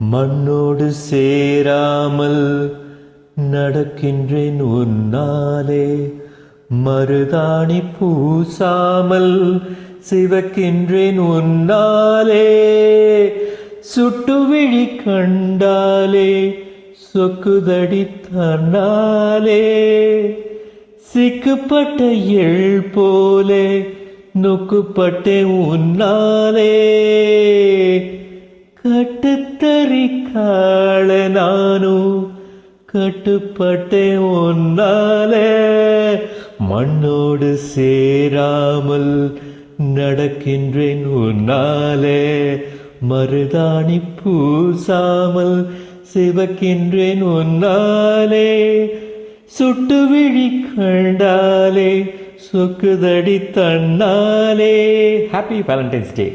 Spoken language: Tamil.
மண்ணோடு சேராமல் நடக்கின்றேன் உன்னாலே, மருதாணி பூசாமல் சிவக்கின்றேன் உன்னாலே, சுட்டுவிழி கண்டாலே சொக்குதடி தன்னாலே, சிக்குப்பட்ட எள் போலே நொக்குப்பட்டே உன்னாலே, கட்டுத்தறிக்காள நானும் கட்டுப்பட்டே உன்னாலே, மண்ணோடு சேராமல் நடக்கின்றேன் உன்னாலே, மருதாணி பூசாமல் சிவக்கின்றேன் உன்னாலே, சுட்டுவிழி கண்டாலே சொக்குதடி தன்னாலே. ஹாப்பி வேலண்டைன்ஸ் டே.